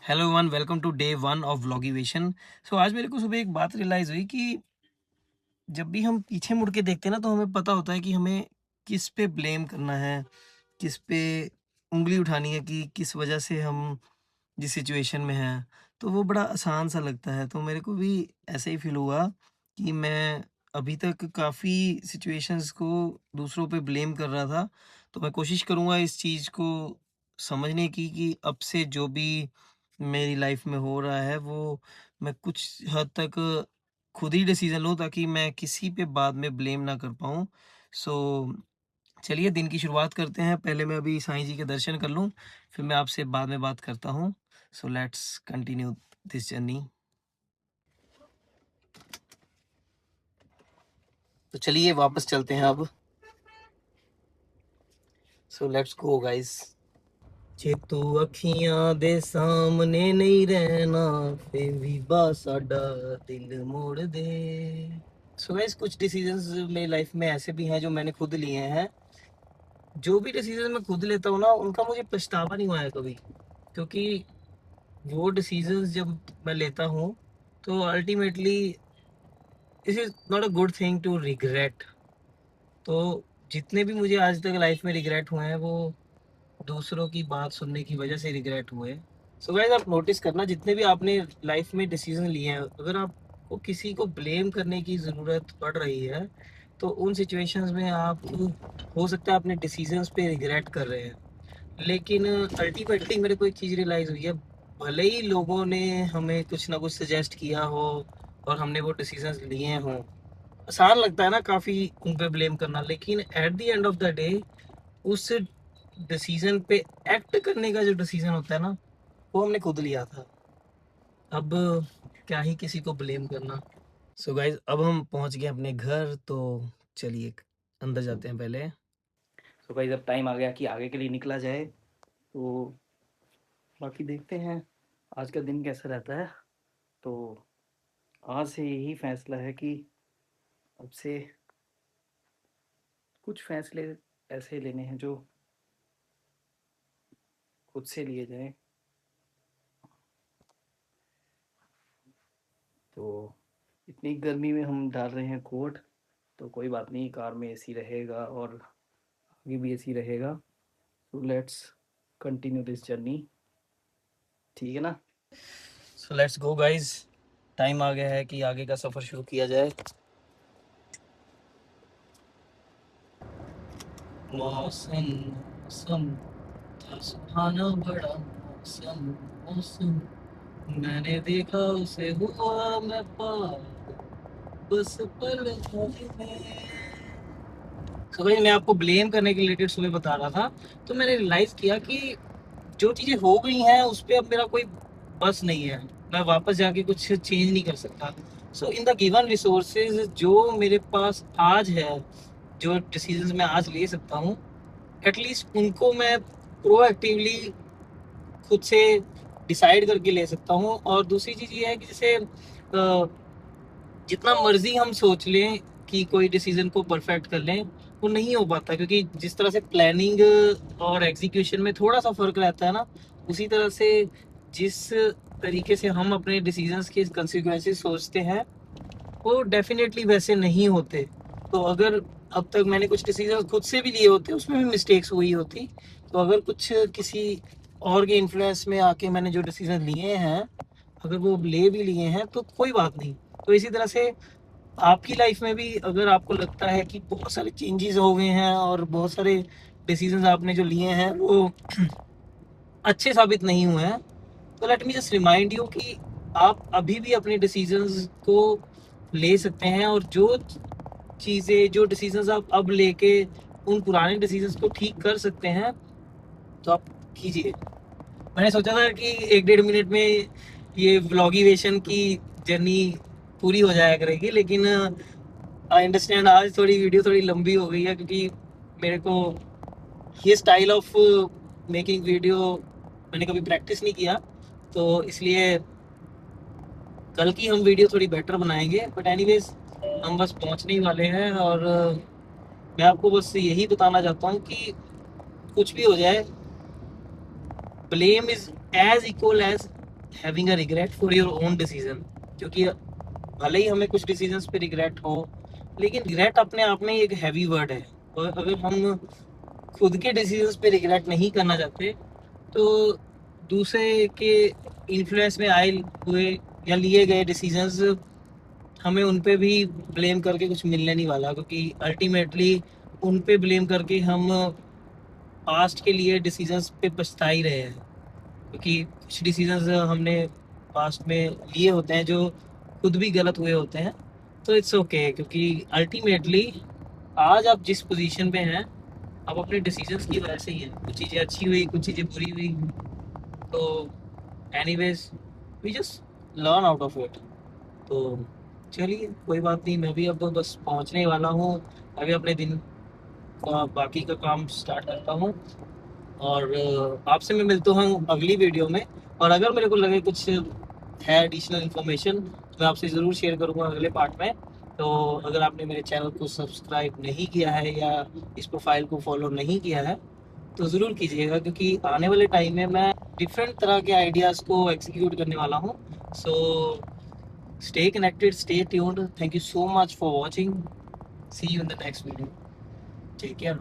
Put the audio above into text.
Hello one, welcome to day one of व्लॉगिवेशन। So आज मेरे को सुबह एक बात रियलाइज़ हुई कि जब भी हम पीछे मुड़ के देखते हैं ना, तो हमें पता होता है कि हमें किस पे ब्लेम करना है, किस पे उँगली उठानी है कि किस वजह से हम जिस सिचुएशन में हैं। तो वो बड़ा आसान सा लगता है। तो मेरे को भी ऐसा ही फ़ील हुआ कि मैं अभी तक काफ़ी सिचुएशंस को दूसरों पे ब्लेम कर रहा था। तो मैं कोशिश करूँगा इस चीज़ को समझने की कि अब से जो भी मेरी लाइफ़ में हो रहा है, वो मैं कुछ हद तक खुद ही डिसीज़न लूँ, ताकि मैं किसी पे बाद में ब्लेम ना कर पाऊँ। सो चलिए दिन की शुरुआत करते हैं। पहले मैं अभी साईं जी के दर्शन कर लूँ, फिर मैं आपसे बाद में बात करता हूँ। So let's continue this journey. तो चलिए वापस चलते हैं अब। सो लेट्स गो गाइस। जे तू अखियां दे सामने नहीं रहना, फिर भी बा साडा दिल मोड़ दे। सो गाइस, कुछ डिसीजंस मेरी लाइफ में ऐसे भी हैं जो मैंने खुद लिए हैं। जो भी डिसीजन मैं खुद लेता हूँ ना, उनका मुझे पछतावा नहीं हुआ है कभी, क्योंकि वो डिसीजंस जब मैं लेता हूँ, तो ultimately this is not a good thing to regret. तो जितने भी मुझे आज तक लाइफ में रिग्रेट हुए हैं, वो दूसरों की बात सुनने की वजह से रिग्रेट हुए। सो गाइस, आप नोटिस करना, जितने भी आपने लाइफ में डिसीजन लिए हैं, अगर आपको किसी को ब्लेम करने की ज़रूरत पड़ रही है, तो उन सिचुएशंस में आप हो सकता है अपने डिसीजंस पे रिग्रेट कर रहे हैं। लेकिन अल्टीमेटली मेरे को एक चीज़ रियलाइज़ हुई है, भले ही लोगों ने हमें कुछ ना कुछ सजेस्ट किया हो और हमने वो डिसीजंस लिए हों, आसान लगता है ना काफ़ी उन पे ब्लेम करना, लेकिन at the end of the day उस डिसीजन पे एक्ट करने का जो डिसीजन होता है ना, वो हमने खुद लिया था। अब क्या ही किसी को ब्लेम करना। सो गाइज, अब हम पहुंच गए अपने घर, तो चलिए अंदर जाते हैं पहले। सो गाइज, अब टाइम आ गया कि आगे के लिए निकला जाए। तो बाकी देखते हैं आज का दिन कैसा रहता है। तो आज से यही फैसला है कि अब से कुछ फैसले ऐसे लेने हैं जो खुद से लिए जाएं। तो इतनी गर्मी में हम डाल रहे हैं कोट, तो कोई बात नहीं, कार में एसी रहेगा और आगे भी एसी रहेगा। तो लेट्स कंटिन्यू दिस जर्नी, ठीक है ना। So let's go guys, time आ गया है कि आगे का सफ़र शुरू किया जाए। मौसम मौसम था सुहाना, बड़ा मौसम मौसम, मैंने देखा उसे हुआ मैं पार, बस पल भर में। तो भाई, मैं आपको ब्लेम करने के रिलेटेड सुबह बता रहा था, तो मैंने रियलाइज़ किया कि जो चीज़ें हो गई हैं उस पे अब मेरा कोई बस नहीं है। मैं वापस जाके कुछ चेंज नहीं कर सकता। सो इन द गिवन रिसोर्सेज जो मेरे पास आज है, जो डिसीजंस मैं आज ले सकता हूँ, एटलीस्ट उनको मैं प्रोएक्टिवली खुद से डिसाइड करके ले सकता हूँ। और दूसरी चीज़ ये है कि जैसे जितना मर्जी हम सोच लें कि कोई डिसीजन को परफेक्ट कर लें, वो नहीं हो पाता, क्योंकि जिस तरह से प्लानिंग और एग्जीक्यूशन में थोड़ा सा फर्क रहता है ना, उसी तरह से जिस तरीके से हम अपने डिसीजंस के कंसिक्वेंसेस सोचते हैं, वो डेफिनेटली वैसे नहीं होते। तो अगर अब तक मैंने कुछ डिसीजन खुद से भी लिए होते, उसमें भी मिस्टेक्स हुई होती। तो अगर कुछ किसी और के इन्फ्लुएंस में आके मैंने जो डिसीजन लिए हैं, अगर वो ले भी लिए हैं, तो कोई बात नहीं। तो इसी तरह से आपकी लाइफ में भी अगर आपको लगता है कि बहुत सारे चेंजेस हो गए हैं और बहुत सारे डिसीजंस आपने जो लिए हैं वो अच्छे साबित नहीं हुए हैं, तो let me just remind you कि आप अभी भी अपने डिसीजंस को ले सकते हैं, और जो चीज़ें, जो डिसीजंस आप अब लेके उन पुराने डिसीजंस को ठीक कर सकते हैं, तो आप कीजिए। मैंने सोचा था कि 1 डेढ़ मिनट में ये व्लॉगिवेशन की जर्नी पूरी हो जाया करेगी, लेकिन आई अंडरस्टैंड आज थोड़ी वीडियो थोड़ी लंबी हो गई है, क्योंकि मेरे को ये स्टाइल ऑफ मेकिंग वीडियो मैंने कभी प्रैक्टिस नहीं किया। तो इसलिए कल की हम वीडियो थोड़ी बेटर बनाएंगे। बट एनीवेज, हम बस पहुंचने ही वाले हैं, और मैं आपको बस यही बताना चाहता हूँ कि कुछ भी हो जाए, blame is as equal as having a regret for your own decision, क्योंकि भले ही हमें कुछ डिसीजंस पे रिग्रेट हो, लेकिन रिग्रेट अपने आप में एक हैवी वर्ड है। और अगर हम खुद के डिसीजंस पे रिग्रेट नहीं करना चाहते, तो दूसरे के इन्फ्लुएंस में आए हुए या लिए गए डिसीजंस, हमें उन पे भी ब्लेम करके कुछ मिलने नहीं वाला, क्योंकि अल्टीमेटली उन पे ब्लेम करके हम पास्ट के लिए डिसीजंस पे पछता ही रहे हैं। क्योंकि कुछ डिसीजंस हमने पास्ट में लिए होते हैं जो खुद भी गलत हुए होते हैं। तो इट्स ओके, क्योंकि अल्टीमेटली आज आप जिस पोजीशन पे हैं, आप अपने डिसीजंस की वजह से ही हैं। कुछ चीज़ें अच्छी हुई, कुछ चीज़ें बुरी हुई, तो anyways we just learn out of it. तो चलिए कोई बात नहीं, मैं भी अब बस पहुंचने वाला हूँ। अभी अपने दिन का बाकी का काम स्टार्ट करता हूँ, और आपसे मैं मिलता हूँ अगली वीडियो में। और अगर मेरे को लगे कुछ है एडिशनल इन्फॉर्मेशन, तो मैं आपसे ज़रूर शेयर करूँगा अगले पार्ट में। तो अगर आपने मेरे चैनल को सब्सक्राइब नहीं किया है या इस प्रोफाइल को फॉलो नहीं किया है, तो ज़रूर कीजिएगा, क्योंकि आने वाले टाइम में मैं डिफरेंट तरह के आइडियाज़ को एग्जीक्यूट करने वाला हूँ। So stay connected, stay tuned, thank you so much for watching, see you in the next video, take care.